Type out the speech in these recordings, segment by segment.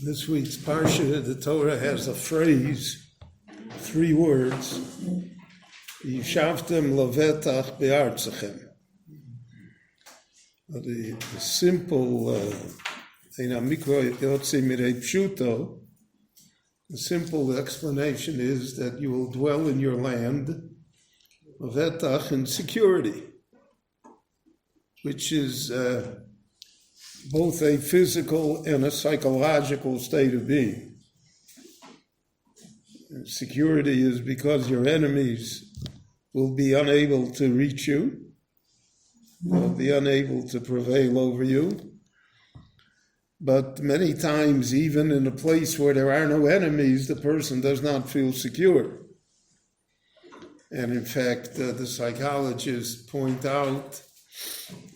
This week's Parsha, the Torah has a phrase, 3 words, Yishavtem levetach be'artzachem. The simple, the simple explanation is that you will dwell in your land, levetach, in security, which is both a physical and a psychological state of being. Security is because your enemies will be unable to reach you, will be unable to prevail over you. But many times, even in a place where there are no enemies, the person does not feel secure. And in fact, the psychologists point out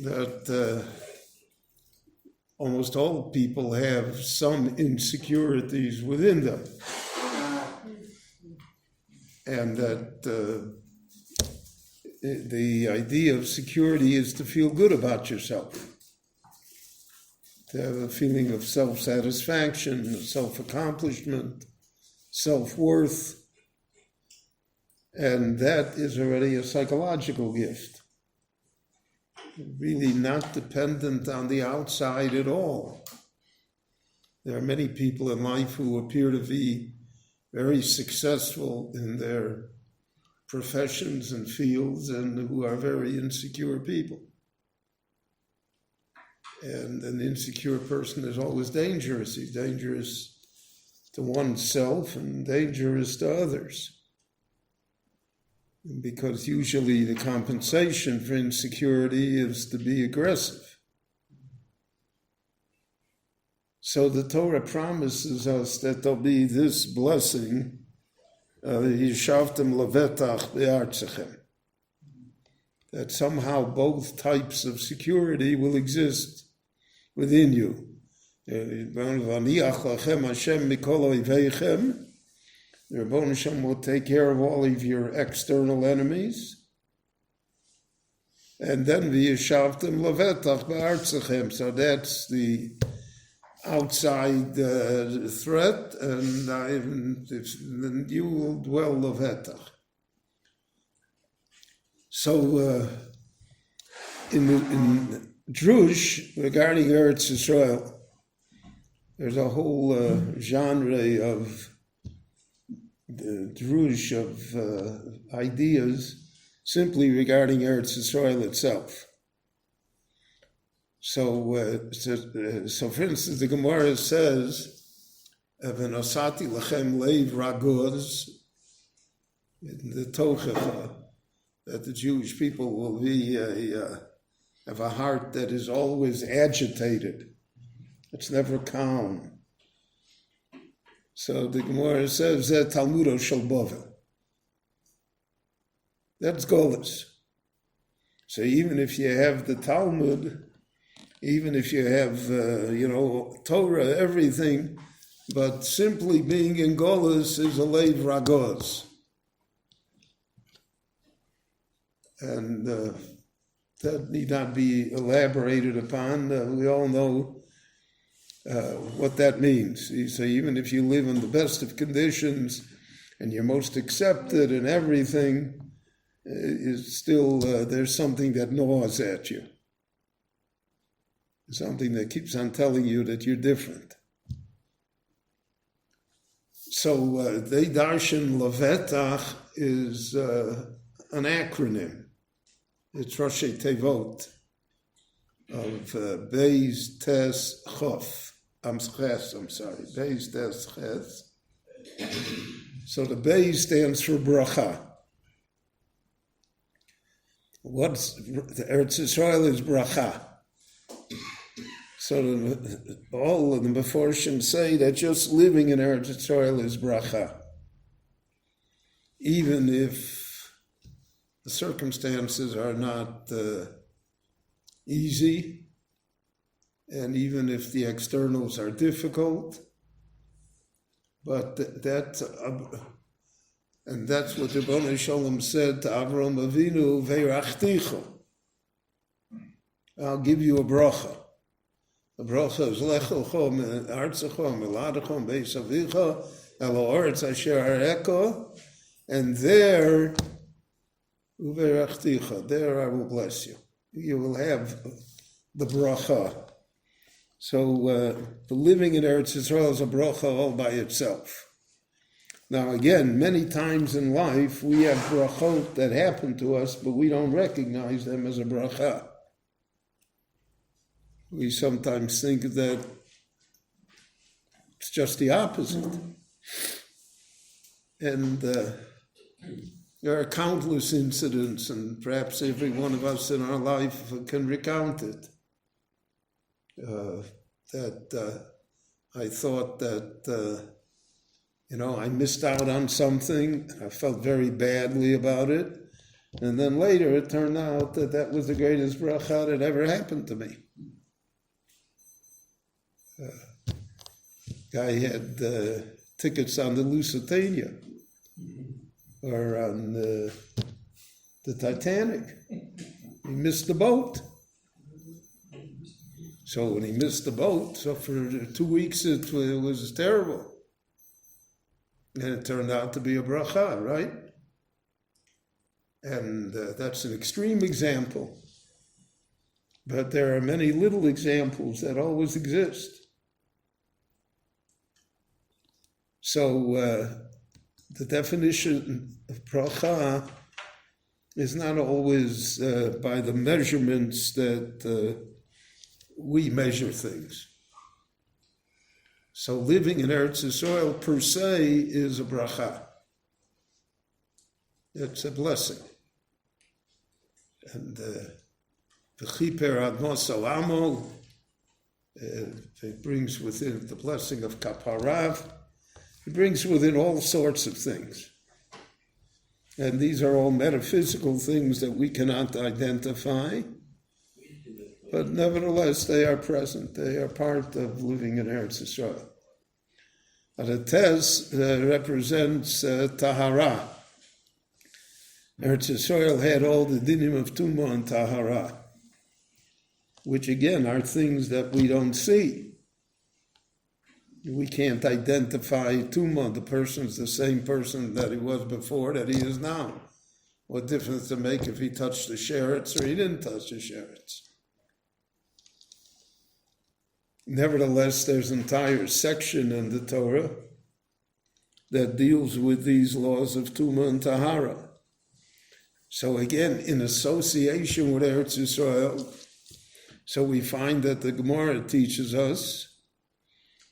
that almost all people have some insecurities within them. And that the idea of security is to feel good about yourself, to have a feeling of self-satisfaction, self-accomplishment, self-worth. And that is already a psychological gift. Really not dependent on the outside at all. There are many people in life who appear to be very successful in their professions and fields and who are very insecure people. And an insecure person is always dangerous. He's dangerous to oneself and dangerous to others. Because usually the compensation for insecurity is to be aggressive. So the Torah promises us that there'll be this blessing, Yishavtem levetach be'artzachem, that somehow both types of security will exist within you. The Rebbe will take care of all of your external enemies. And then v'yishavtem levetach be'artzachem. So that's the outside threat, and then you will dwell levetach. So in Drush, regarding Eretz Yisrael, there's a whole genre of the drush of ideas simply regarding Eretz Yisrael itself. So for instance, the Gemara says, "V'nosati lachem leiv ragoz," in the Tochacha, that the Jewish people will be have a heart that is always agitated. It's never calm. So the Gemara says that Talmudo shel Bovel. That's Golas. So even if you have the Talmud, even if you have Torah, everything, but simply being in Golas is a leiv ragoz, and that need not be elaborated upon. We all know what that means. So even if you live in the best of conditions and you're most accepted and everything, is still there's something that gnaws at you. Something that keeps on telling you that you're different. So they darshan levetach is an acronym. It's Roshei Tevot of Beis Tes Chof. Beis Tes Ches. So the Beis stands for bracha. What's the Eretz Yisrael is bracha. So all of the Meforshim say that just living in Eretz Yisrael is bracha. Even if the circumstances are not easy, and even if the externals are difficult, but that's what the Rebbe Shalom said to Avram Avinu, Ve'irachticho, I'll give you a bracha. The bracha is lechocho me'artzecho me'ladecho be'esavicha elo oretz asher areko, and there uverachticha, there I will bless you. You will have the bracha. So the living in Eretz Yisrael is a bracha all by itself. Now again, many times in life we have brachot that happen to us, but we don't recognize them as a bracha. We sometimes think that it's just the opposite. And there are countless incidents, and perhaps every one of us in our life can recount it. That I thought that, I missed out on something. I felt very badly about it. And then later it turned out that that was the greatest bracha that ever happened to me. Guy had tickets on the Lusitania or on the Titanic. He missed the boat. So when he missed the boat, so for 2 weeks it was terrible. And it turned out to be a bracha, right? And that's an extreme example. But there are many little examples that always exist. So the definition of bracha is not always by the measurements that we measure things. So living in Eretz Yisrael per se is a bracha. It's a blessing. And v'chiper ad mosel amo, it brings within the blessing of kaparav. It brings within all sorts of things. And these are all metaphysical things that we cannot identify, but nevertheless they are present. They are part of living in Eretz Yisrael. The tes represents tahara. Eretz Yisrael had all the dinim of tumah and tahara, which again are things that we don't see. We can't identify tumah. The person's the same person that he was before, that he is now. What difference does it make if he touched the sherets or he didn't touch the sherets? Nevertheless, there's an entire section in the Torah that deals with these laws of tumah and tahara. So again, in association with Eretz Yisrael, so we find that the Gemara teaches us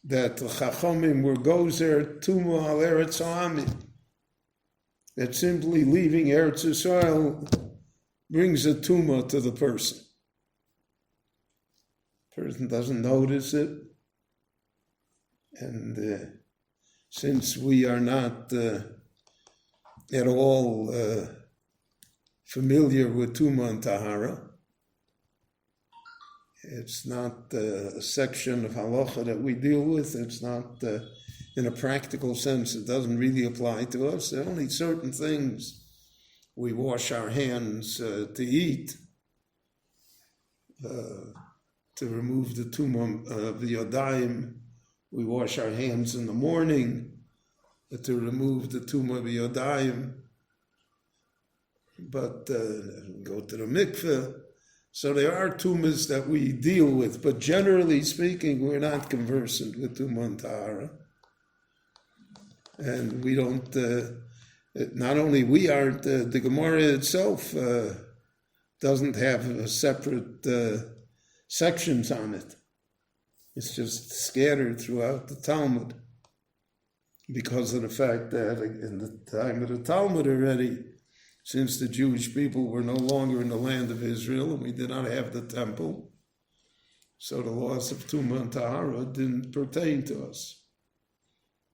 that the Chachomim were gozer tumah al Eretz Ha'amim. That simply leaving Eretz Yisrael brings a tumah to the person. Person doesn't notice it, and since we are not at all familiar with tumah and tahara, it's not a section of halacha that we deal with. It's not, in a practical sense, it doesn't really apply to us. There are only certain things we wash our hands to eat, to remove the tumah of the yodayim. We wash our hands in the morning to remove the tumah of the yodayim. But go to the mikveh. So there are tumahs that we deal with, but generally speaking, we're not conversant with tumah and tahara. And we don't, not only we aren't, the Gemara itself doesn't have a separate sections on it. It's just scattered throughout the Talmud because of the fact that in the time of the Talmud already, since the Jewish people were no longer in the land of Israel and we did not have the temple, so the laws of Tumah and Tahara didn't pertain to us.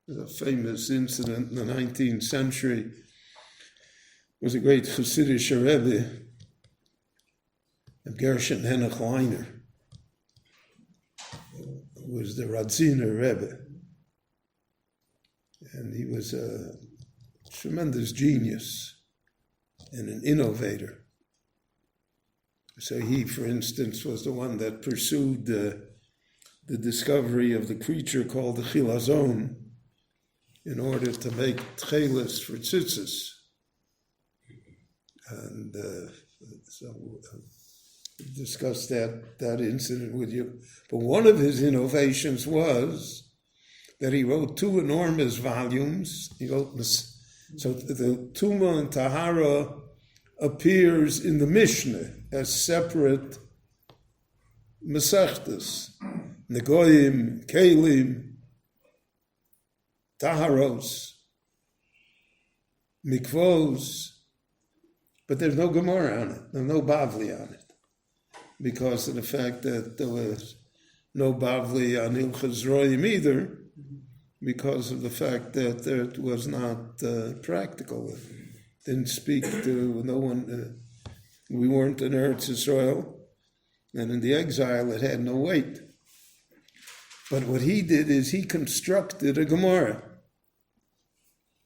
There's a famous incident in the 19th century. It was a great Hasidic rebbe, Gershon Henoch Weiner, who was the radziner rebbe. And he was a tremendous genius and an innovator. So he, for instance, was the one that pursued the discovery of the creature called the chilazon in order to make tchelis for tzitzis. And discussed that incident with you. But one of his innovations was that he wrote 2 enormous volumes. He wrote so the Tuma and Tahara appears in the Mishnah as separate Masechtas, Negoim, Kelim, Taharos, Mikvos, but there's no Gemara on it, there's no Bavli on it, because of the fact that there was no Bavli on Ilchas Royim either, because of the fact that it was not practical. It didn't speak to no one. We weren't in Eretz Yisrael, and in the exile it had no weight. But what he did is he constructed a Gemara.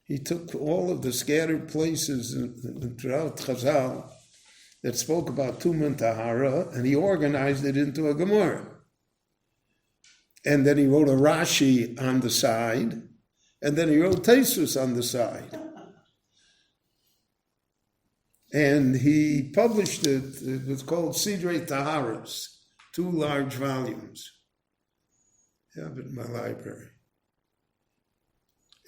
He took all of the scattered places throughout Chazal that spoke about Tumah and Tahara, and he organized it into a Gemara. And then he wrote a Rashi on the side, and then he wrote Tesus on the side. And he published it. It was called Sidrei Taharos, 2 large volumes. I have it in my library.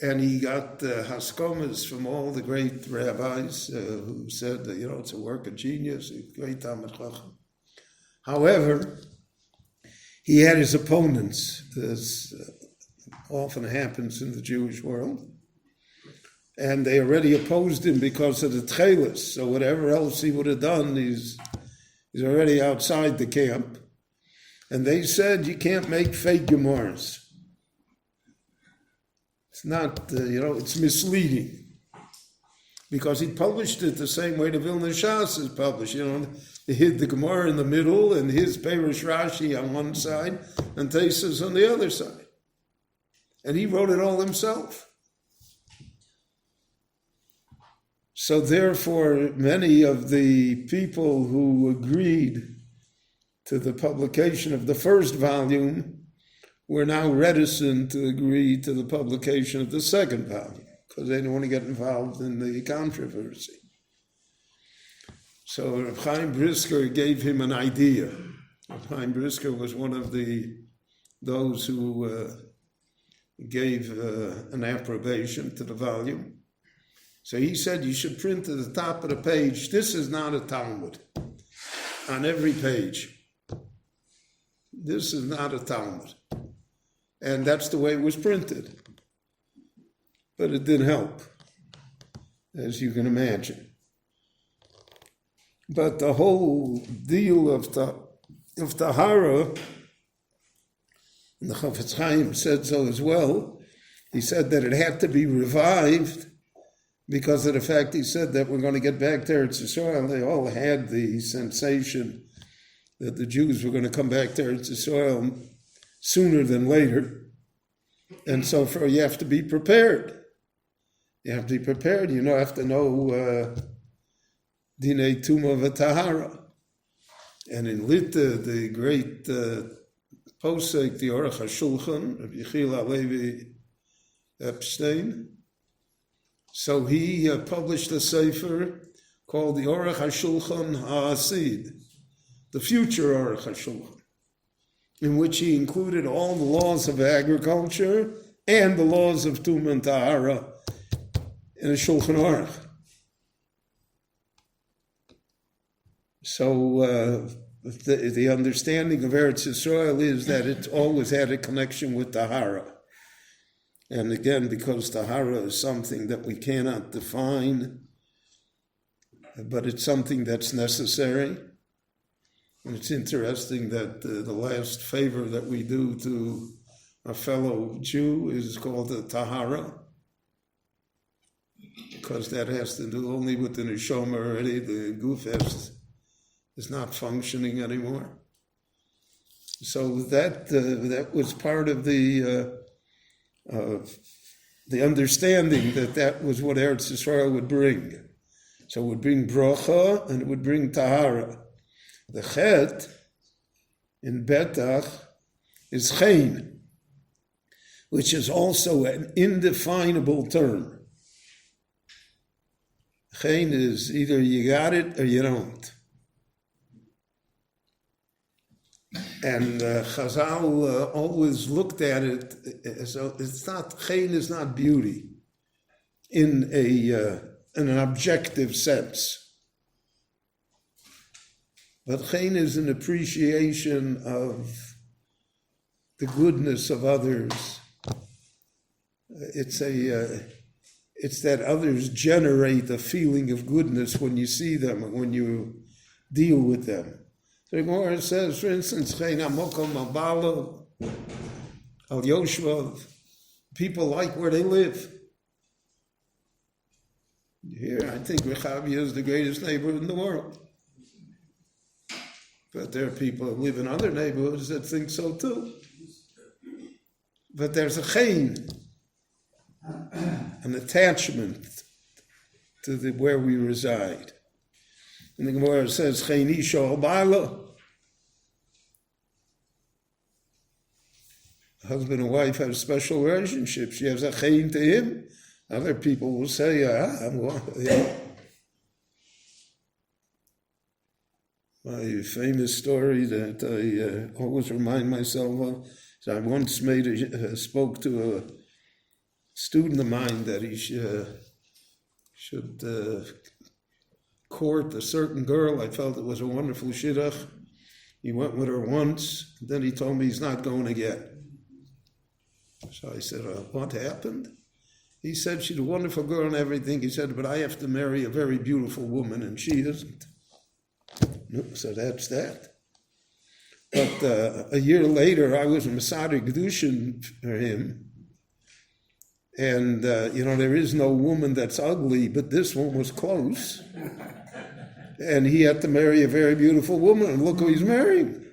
And he got haskomas from all the great rabbis who said that, it's a work of genius, a great Talmid Chacham. However, he had his opponents, as often happens in the Jewish world, and they already opposed him because of the tchelis. So whatever else he would have done, he's already outside the camp. And they said, you can't make fake Gemaras. It's not, it's misleading. Because he published it the same way the Vilna Shas is published. He hid the Gemara in the middle and his Perush Rashi on one side and Tesis on the other side. And he wrote it all himself. So therefore, many of the people who agreed to the publication of the first volume were now reticent to agree to the publication of the second volume because they didn't want to get involved in the controversy. So Reb Chaim Brisker gave him an idea. Reb Chaim Brisker was one of those who gave an approbation to the volume. So he said you should print at the top of the page, this is not a Talmud, on every page. This is not a Talmud. And that's the way it was printed. But it didn't help, as you can imagine. But the whole deal of Tahara, and the Chafetz Chaim said so as well, he said that it had to be revived because of the fact he said that we're going to get back to Eretz Yisrael. They all had the sensation that the Jews were going to come back to Eretz Yisrael sooner than later. And so you have to be prepared. You have to be prepared. You have to know Dinei Tumah v'Tahara. And in Litta, the great posek, the Aruch HaShulchan, of Yechiel HaLevi Epstein, so he published a sefer called the Aruch HaShulchan HaAsid, the future Aruch HaShulchan, in which he included all the laws of agriculture and the laws of Tumah and Tahara in a Shulchan Aruch. So the understanding of Eretz Yisrael is that it always had a connection with Tahara. And again, because Tahara is something that we cannot define, but it's something that's necessary. And it's interesting that the last favor that we do to a fellow Jew is called the Tahara, because that has to do only with the neshama already. The guf is not functioning anymore. So that was part of the understanding that was what Eretz Yisrael would bring. So it would bring bracha and it would bring tahara. The chet in Betach is chen, which is also an indefinable term. Chen is either you got it or you don't. And Chazal always looked at it as it's not, chen is not beauty in an objective sense. But chen is an appreciation of the goodness of others. It's that others generate a feeling of goodness when you see them and when you deal with them. So the Gemara says, for instance, chen amokom abalo al yoshvav. People like where they live. Here, I think Rehavia is the greatest neighborhood in the world. But there are people who live in other neighborhoods that think so too. But there's a chen, an attachment to where we reside. And the Gemara says, chen isha ba'ala. Husband and wife have a special relationship. She has a chen to him. Other people will say, My famous story that I always remind myself of is I once spoke to a student of mine that he should court a certain girl. I felt it was a wonderful shidduch. He went with her once, then he told me he's not going again. So I said, what happened? He said, she's a wonderful girl and everything. He said, but I have to marry a very beautiful woman, and she isn't. No, so that's that. But a year later, I was a Masada Gedushin for him. And, there is no woman that's ugly, but this one was close. And he had to marry a very beautiful woman, and look who he's marrying.